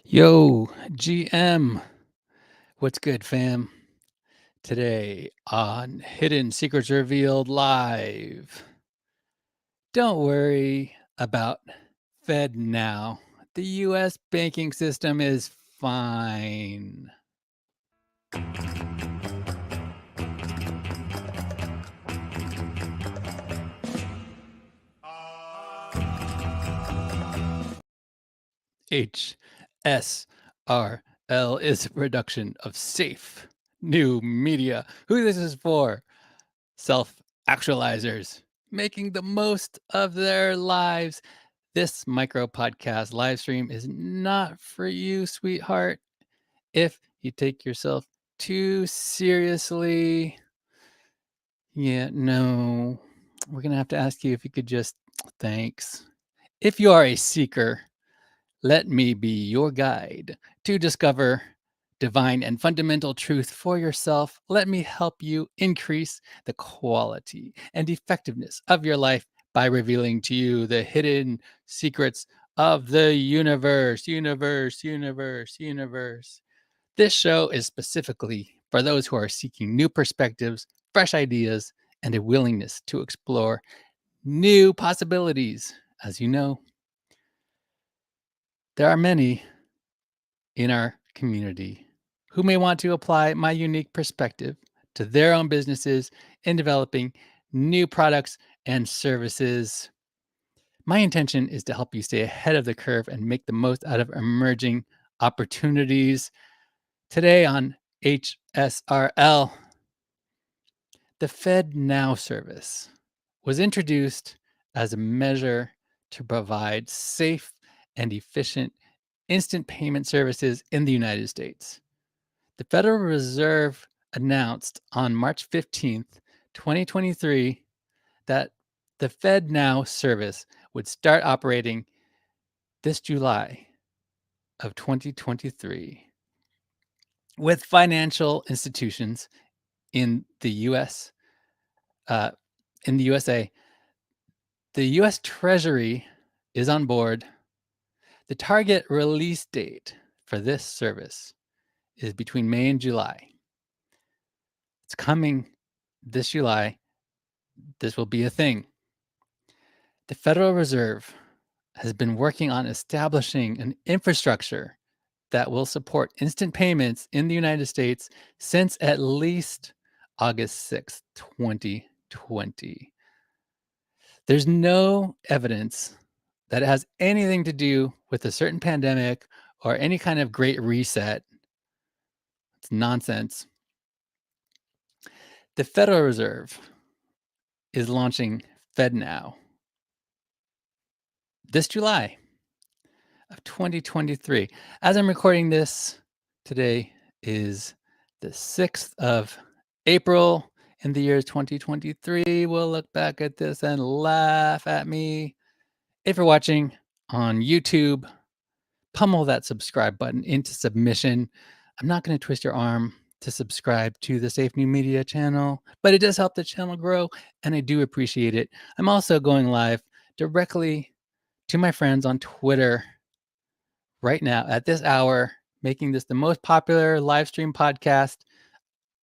Yo, GM. What's good, fam? Today on Hidden Secrets Revealed Live. Don't worry about FedNow. The US banking system is fine. HSRL is a production of Safe New Media. Who this is for? Self-actualizers making the most of their lives. This micro podcast live stream is not for you, sweetheart. If you take yourself too seriously, no, we're going to have to ask you if you could just thanks. If you are a seeker, let me be your guide to discover divine and fundamental truth for yourself. Let me help you increase the quality and effectiveness of your life by revealing to you the hidden secrets of the universe. This show is specifically for those who are seeking new perspectives, fresh ideas, and a willingness to explore new possibilities. As you know, there are many in our community who may want to apply my unique perspective to their own businesses in developing new products and services. My intention is to help you stay ahead of the curve and make the most out of emerging opportunities. Today on HSRL, the FedNow Service was introduced as a measure to provide safe and efficient instant payment services in the United States. The Federal Reserve announced on March 15th, 2023, that the FedNow service would start operating this July of 2023 with financial institutions in the US, in the USA. The US Treasury is on board. The target release date for this service is between May and July. It's coming this July. This will be a thing. The Federal Reserve has been working on establishing an infrastructure that will support instant payments in the United States since at least August 6th, 2020. There's no evidence that it has anything to do with a certain pandemic or any kind of great reset. It's nonsense. The Federal Reserve is launching FedNow this July of 2023. As I'm recording this, today is the 6th of April in the year 2023. We'll look back at this and laugh at me. If you're watching on YouTube, pummel that subscribe button into submission. I'm not going to twist your arm to subscribe to the Safe New Media channel, but it does help the channel grow, and I do appreciate it. I'm also going live directly to my friends on Twitter right now at this hour, making this the most popular live stream podcast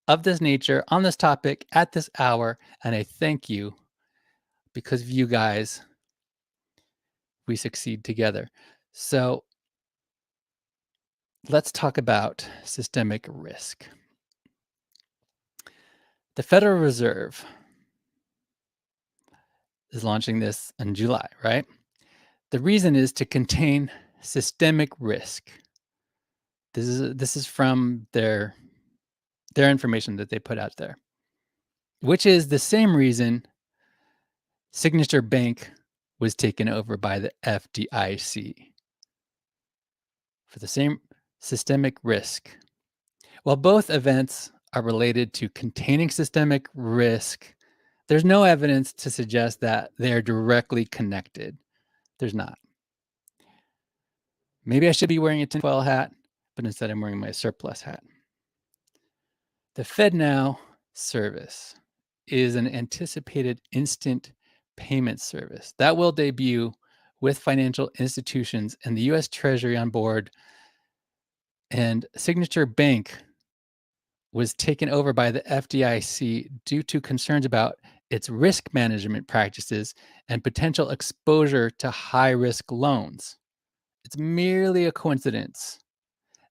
of this nature on this topic at this hour. And I thank you. Because of you guys, we succeed together. So let's talk about systemic risk. The Federal Reserve is launching this in July, right? The reason is to contain systemic risk. This is from their information that they put out there, which is the same reason Signature Bank was taken over by the FDIC for the same systemic risk. While both events are related to containing systemic risk, there's no evidence to suggest that they are directly connected. There's not. Maybe I should be wearing a tinfoil hat, but instead I'm wearing my surplus hat. The FedNow Service is an anticipated instant payment service that will debut with financial institutions and the US Treasury on board, and Signature Bank was taken over by the FDIC due to concerns about its risk management practices and potential exposure to high-risk loans. It's merely a coincidence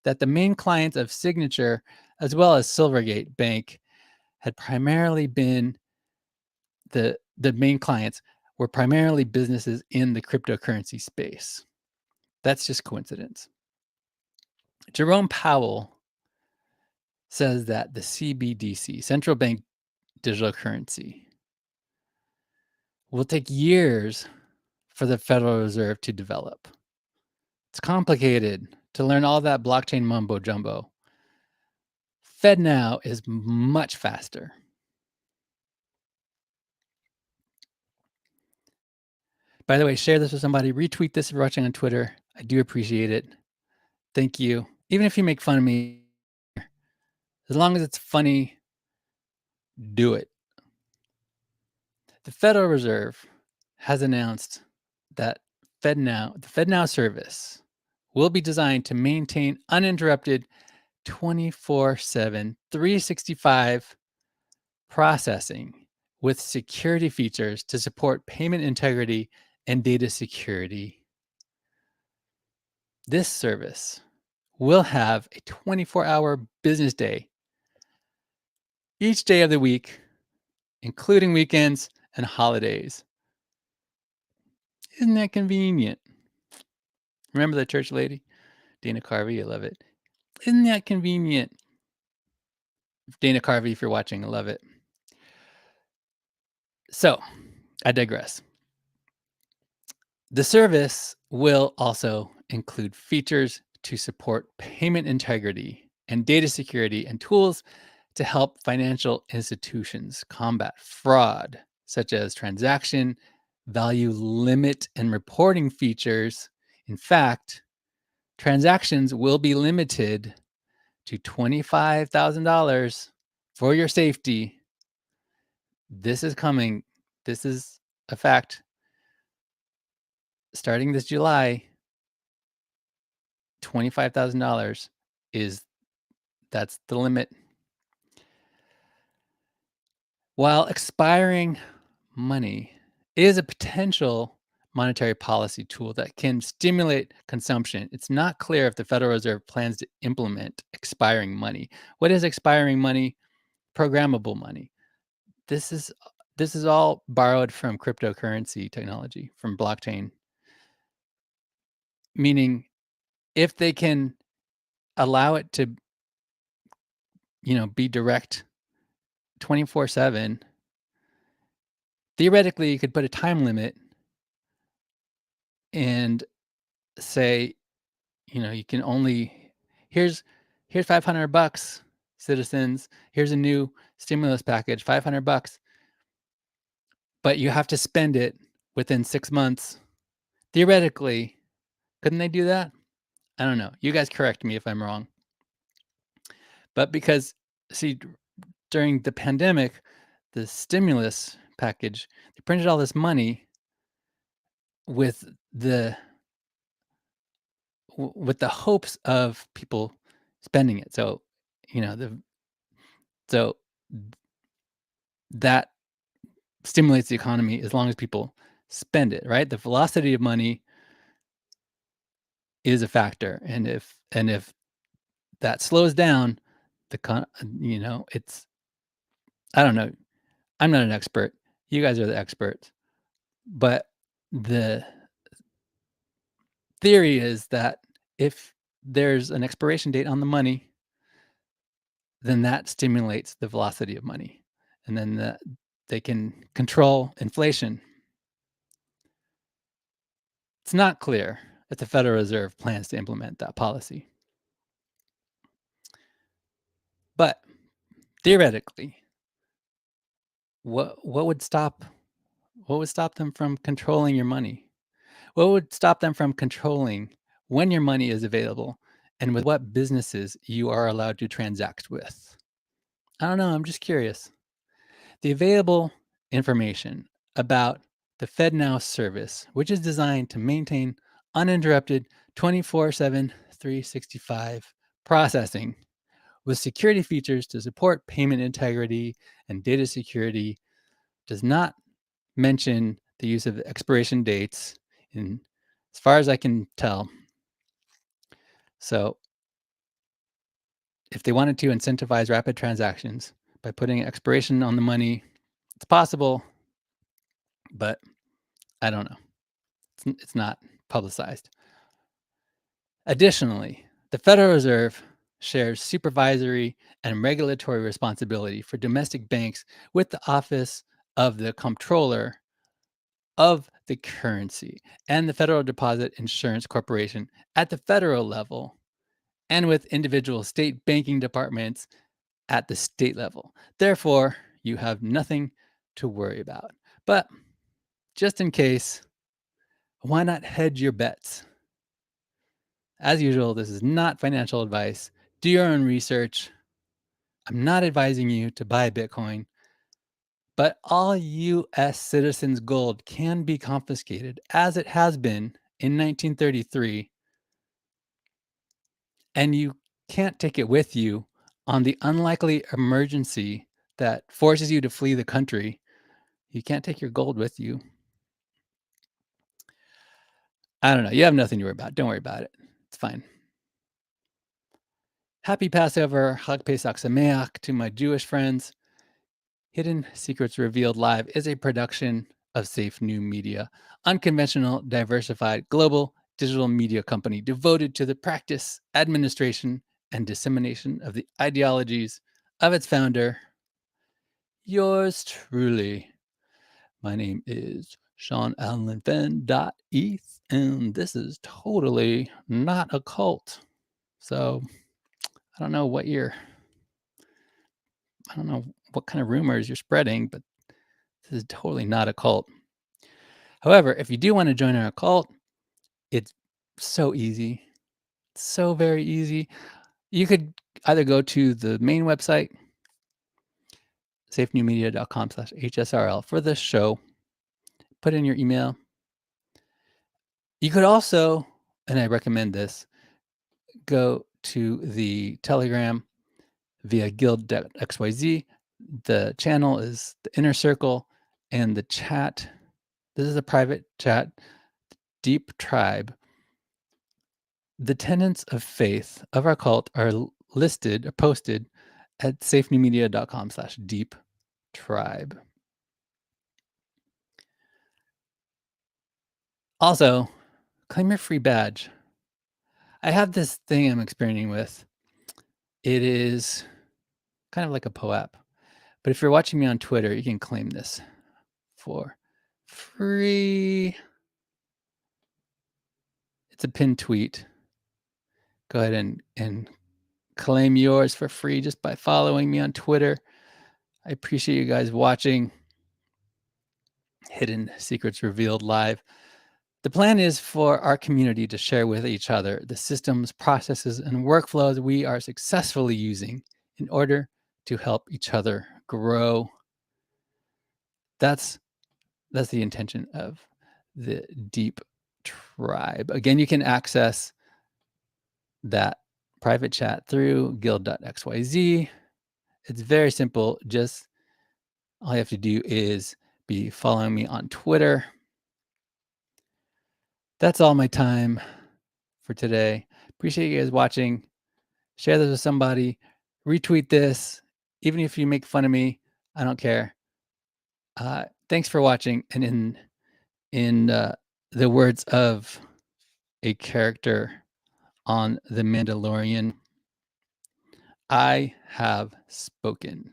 that the main clients of Signature, as well as Silvergate Bank, had primarily been the main clients were primarily businesses in the cryptocurrency space. That's just coincidence. Jerome Powell says that the CBDC, central bank digital currency, will take years for the Federal Reserve to develop. It's complicated to learn all that blockchain mumbo jumbo. FedNow is much faster. By the way, share this with somebody, retweet this if you're watching on Twitter. I do appreciate it. Thank you. Even if you make fun of me, as long as it's funny, do it. The Federal Reserve has announced that the FedNow service will be designed to maintain uninterrupted 24/7, 365 processing with security features to support payment integrity and data security. This service will have a 24-hour business day each day of the week, including weekends and holidays. Isn't that convenient? Remember the church lady? Dana Carvey, I love it. Isn't that convenient? Dana Carvey, if you're watching, I love it. So, I digress. The service will also include features to support payment integrity and data security and tools to help financial institutions combat fraud, such as transaction value limit and reporting features. In fact, transactions will be limited to $25,000 for your safety. This is coming. This is a fact. Starting this July, $25,000 that's the limit. While expiring money is a potential monetary policy tool that can stimulate consumption, it's not clear if the Federal Reserve plans to implement expiring money. What is expiring money? Programmable money. This is all borrowed from cryptocurrency technology, from blockchain. Meaning, if they can allow it to, be direct 24/7, theoretically, you could put a time limit and say, you can only here's $500, citizens. Here's a new stimulus package, $500, but you have to spend it within 6 months. Theoretically, couldn't they do that? I don't know. You guys correct me if I'm wrong. But because, see, during the pandemic, the stimulus package, they printed all this money with the with the hopes of people spending it. So, so that stimulates the economy as long as people spend it, right? The velocity of money is a factor, and if that slows down, it's I don't know. I'm not an expert. You guys are the experts, but the theory is that if there's an expiration date on the money, then that stimulates the velocity of money, and then they can control inflation. It's not clear if the Federal Reserve plans to implement that policy. But theoretically, what would stop them from controlling your money? What would stop them from controlling when your money is available and with what businesses you are allowed to transact with? I don't know, I'm just curious. The available information about the FedNow service, which is designed to maintain uninterrupted 24/7, 365 processing with security features to support payment integrity and data security, does not mention the use of expiration dates in as far as I can tell. So, if they wanted to incentivize rapid transactions by putting expiration on the money, it's possible, but I don't know. It's not publicized. Additionally, the Federal Reserve shares supervisory and regulatory responsibility for domestic banks with the Office of the Comptroller of the Currency and the Federal Deposit Insurance Corporation at the federal level, and with individual state banking departments at the state level. Therefore, you have nothing to worry about. But just in case, why not hedge your bets? As usual, this is not financial advice. Do your own research. I'm not advising you to buy Bitcoin, but all US citizens' gold can be confiscated, as it has been in 1933, and you can't take it with you on the unlikely emergency that forces you to flee the country. You can't take your gold with you. I don't know. You have nothing to worry about. Don't worry about it. It's fine. Happy Passover, Chag Pesach Sameach to my Jewish friends. Hidden Secrets Revealed Live is a production of Safe New Media, unconventional, diversified, global digital media company devoted to the practice, administration, and dissemination of the ideologies of its founder, yours truly. My name is Sean Allen Fenn.eth, and this is totally not a cult. So I don't know what kind of rumors you're spreading, but this is totally not a cult. However, if you do want to join our cult, it's so easy. So very easy. You could either go to the main website, safenewmedia.com/HSRL for this show, put in your email. You could also, and I recommend this, go to the Telegram via guild.xyz. The channel is the inner circle, and the chat, this is a private chat, Deep Tribe. The tenets of faith of our cult are listed or posted at safenewmedia.com/deep tribe. Also, claim your free badge. I have this thing I'm experimenting with. It is kind of like a POAP. But if you're watching me on Twitter, you can claim this for free. It's a pinned tweet. Go ahead and claim yours for free just by following me on Twitter. I appreciate you guys watching Hidden Secrets Revealed Live. The plan is for our community to share with each other the systems, processes, and workflows we are successfully using in order to help each other grow. That's the intention of the Deep Tribe. Again, you can access that private chat through guild.xyz. It's very simple. Just all you have to do is be following me on Twitter. That's all my time for today. Appreciate you guys watching. Share this with somebody. Retweet this. Even if you make fun of me, I don't care. Thanks for watching. And in the words of a character on The Mandalorian, I have spoken.